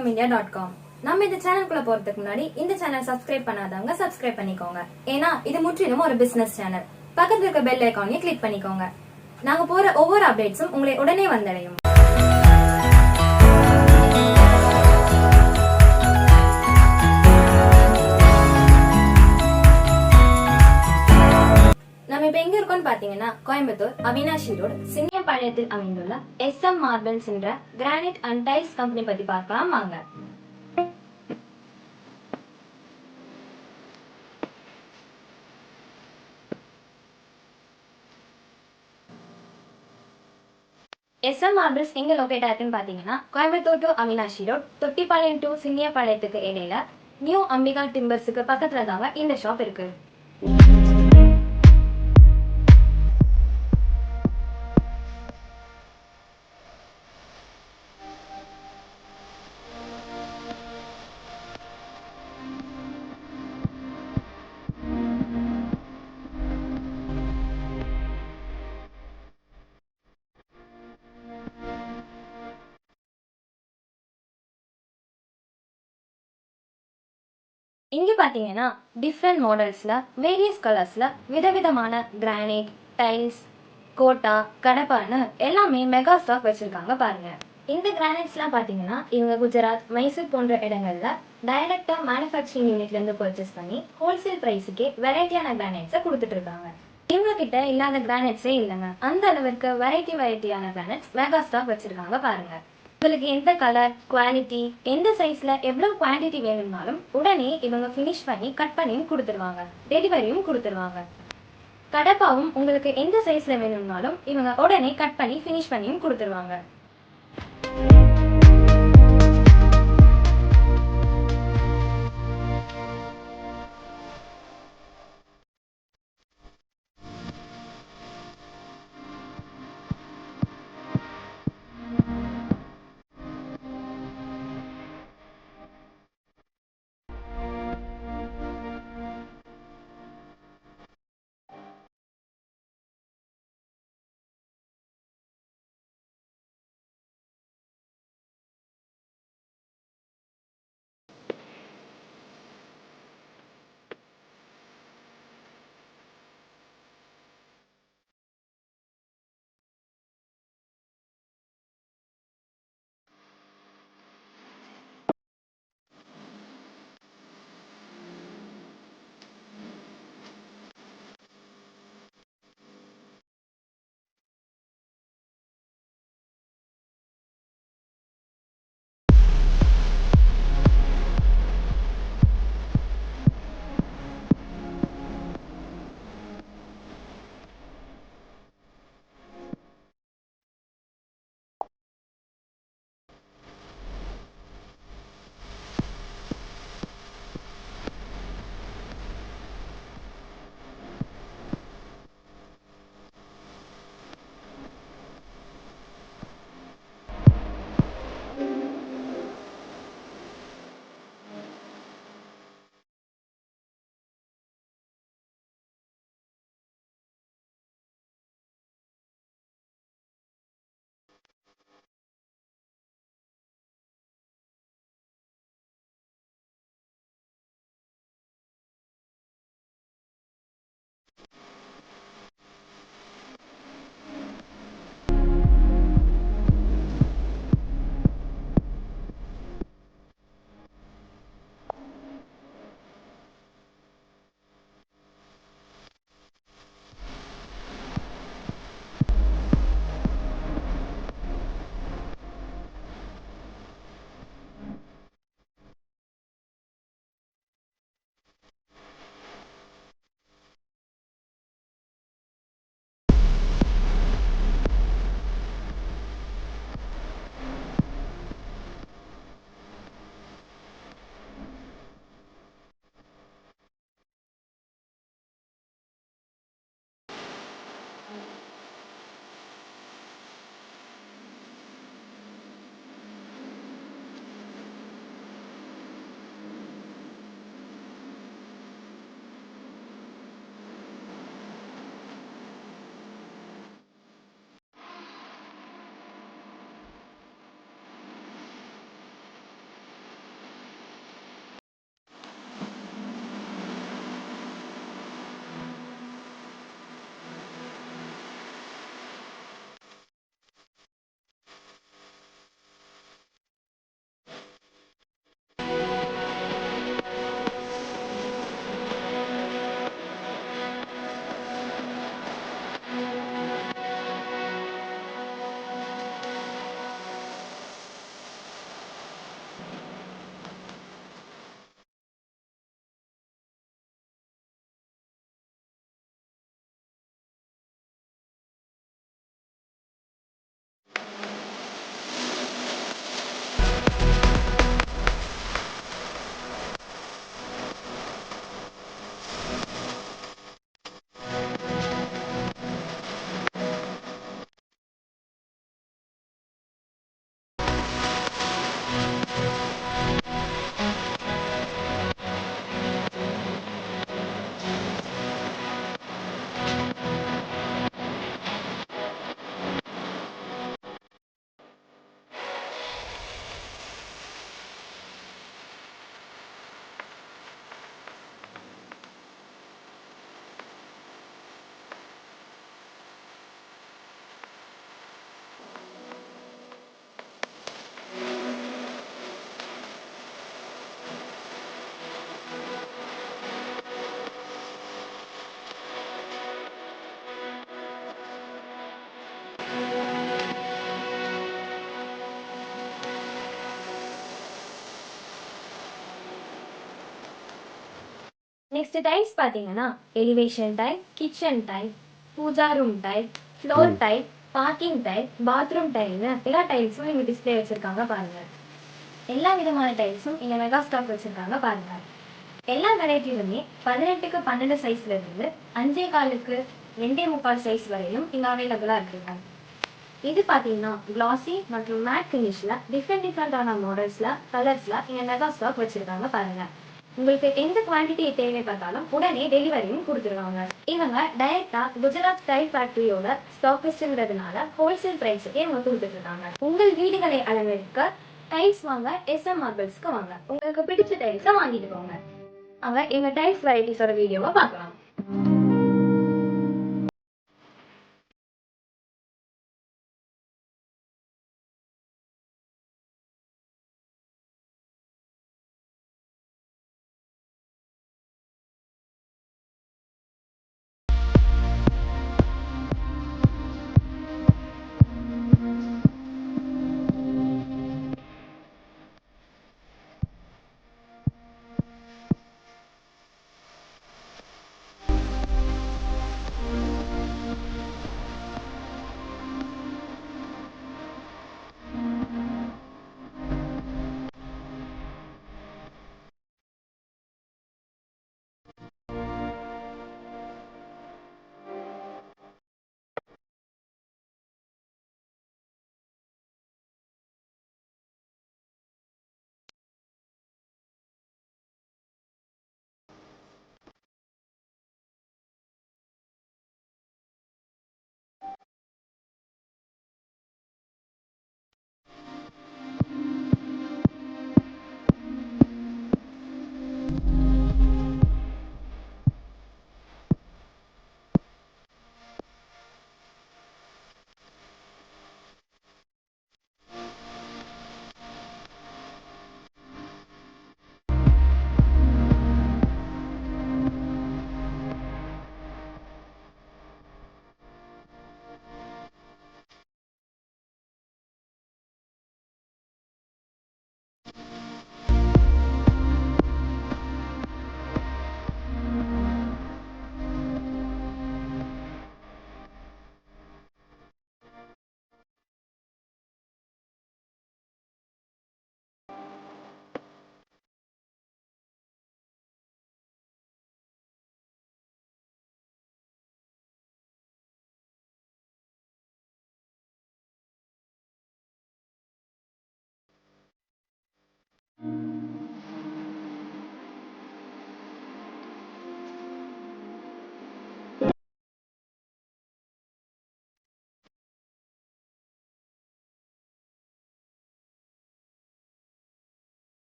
www.india.com நம்ம இந்த சேனலுக்குள்ள போறதுக்கு முன்னாடி இந்த சேனல் சப்ஸ்கிரைப் பண்ணாதவங்க சப்ஸ்கிரைப் பண்ணிக்கோங்க. ஏன்னா இது முற்றிலும் ஒரு பிசினஸ் சேனல். பக்கத்துல இருக்க பெல் ஐகானையும் கிளிக் பண்ணிக்கோங்க. நாங்க போற ஒவ்வொரு அப்டேட்ஸும் உங்களை உடனே வந்தடையும். நம்ம இப்ப எங்க இருக்கோம்னு பாத்தீங்கன்னா கோயம்புத்தூர் அவினாஷி ரோடு சின்னியபாளையத்தில் அமைந்துள்ள SM மார்பிள்ஸ் என்ற கிரானைட் அண்ட் டைல்ஸ் கம்பெனி பத்தி பார்க்கலாம் வாங்க. SM மார்பிள்ஸ் எங்க லொகேட் ஆயிருக்குன்னு பாத்தீங்கன்னா Coimbatore to Avinashi road, Thottipalayam to சின்னியபாளையத்துக்கு இடையில நியூ அம்பிகா டிம்பர்ஸுக்கு பக்கத்துல தாங்க இந்த ஷாப் இருக்கு. இங்க பாத்தீங்கன்னா டிஃப்ரெண்ட் மாடல்ஸ்ல வேரியஸ் கலர்ஸ்ல விதவிதமான கிரானைட், டைல்ஸ், கோட்டா, கடப்பான்னு எல்லாமே மெகா ஸ்டாக் வச்சிருக்காங்க பாருங்க. இந்த கிரானைட்ஸ்லாம் பாத்தீங்கன்னா இவங்க குஜராத், மைசூர் போன்ற இடங்கள்ல டைரக்டா மேனுஃபேக்சரிங் யூனிட்ல இருந்து பர்ச்சேஸ் பண்ணி ஹோல்சேல் பிரைஸுக்கே வெரைட்டியான கிரானைட்ஸை கொடுத்துட்டு இருக்காங்க. இவங்க கிட்ட இல்லாத கிரானைட்ஸே இல்லைங்க. அந்த அளவுக்கு வெரைட்டியான கிரானைட்ஸ் மெகா ஸ்டாக் வச்சிருக்காங்க பாருங்க. உங்களுக்கு எந்த கலர், குவாலிட்டி, எந்த சைஸ்ல எவ்வளவு குவான்டிட்டி வேணும்னாலும் உடனே இவங்க ஃபினிஷ் பண்ணி கட் பண்ணியும் கொடுத்துருவாங்க. டெலிவரியும் கொடுத்துருவாங்க. கடப்பாவும் உங்களுக்கு எந்த சைஸ்ல வேணும்னாலும் இவங்க உடனே கட் பண்ணி ஃபினிஷ் பண்ணியும் கொடுத்துருவாங்க. நெக்ஸ்ட் டைல்ஸ் பார்த்தீங்கன்னா elevation tile, kitchen tile, pooja room tile, floor tile, parking tile, bathroom டைல்னு எல்லா டைல்ஸும் இங்கே டிஸ்பிளே வச்சுருக்காங்க பாருங்கள். எல்லா விதமான டைல்ஸும் இங்கே மெகா ஸ்டாக் வச்சுருக்காங்க பாருங்கள். எல்லா வெரைட்டிலுமே 18க்கு 12 சைஸ்ல இருந்து 5.4க்கு 2.75 சைஸ் வரையும் இங்கே அவைலபிளாக இருக்குங்க. இது பார்த்தீங்கன்னா கிளாசி மற்றும் மேட் ஃபினிஷில் டிஃப்ரெண்டான மாடல்ஸில் கலர்ஸில் இங்கே மெகா ஸ்டாக் வச்சுருக்காங்க பாருங்கள். உங்களுக்கு எந்த குவான்டிட்டி தேவைப்பட்டாலும் உடனே டெலிவரியும் கொடுத்துருவாங்க. இவங்க டைரெக்டாக குஜராத் டைல் ஃபேக்ட்ரியோட ஸ்டாக்கிஸ்ட்ங்கிறதுனால ஹோல்சேல் ப்ரைஸுக்கே இவங்க கொடுத்துட்ருக்காங்க. உங்கள் வீடுகளை அலங்கரிக்க டைல்ஸ் வாங்க SM மார்பிள்ஸ்க்கு வாங்க. உங்களுக்கு பிடிச்ச டைல்ஸை வாங்கிட்டு போங்க. அங்க எங்கள் டைல்ஸ் வெரைட்டிஸோட வீடியோவை பார்க்கலாம்.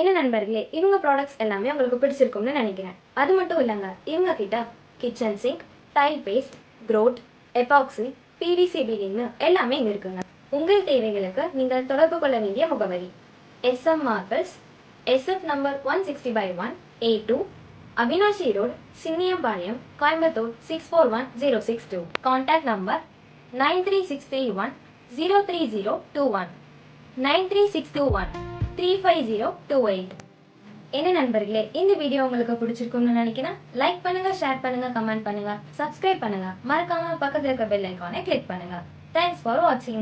என்ன நண்பர்களே, இவங்க ப்ராடக்ட்ஸ் எல்லாமே உங்களுக்கு பிடிச்சிருக்கும்னு நினைக்கிறேன். அது மட்டும் இல்லைங்க, இவங்க கிட்ட kitchen sink, tile paste, grout, epoxy, PVC பீடிங்னு எல்லாமே இங்கே இருக்குங்க. உங்கள் தேவைகளுக்கு நீங்கள் தொடர்பு கொள்ள வேண்டிய முகவரி SM marbles, SF number 160/1, A2, Avinashi road, Chinniyampalayam, Coimbatore 641062. Contact number 93631 03021, 93621 35028. என்ன நண்பர்களே, இந்த வீடியோ உங்களுக்கு பிடிச்சிருக்கும்னு நினைக்கிறேன். லைக் பண்ணுங்க, ஷேர் பண்ணுங்க, கமெண்ட் பண்ணுங்க, சப்ஸ்கிரைப் பண்ணுங்க. மறக்காம பக்கத்துல இருக்க பெல் ஐகானை கிளிக் பண்ணுங்க. தேங்க்ஸ் ஃபார் வாட்சிங்.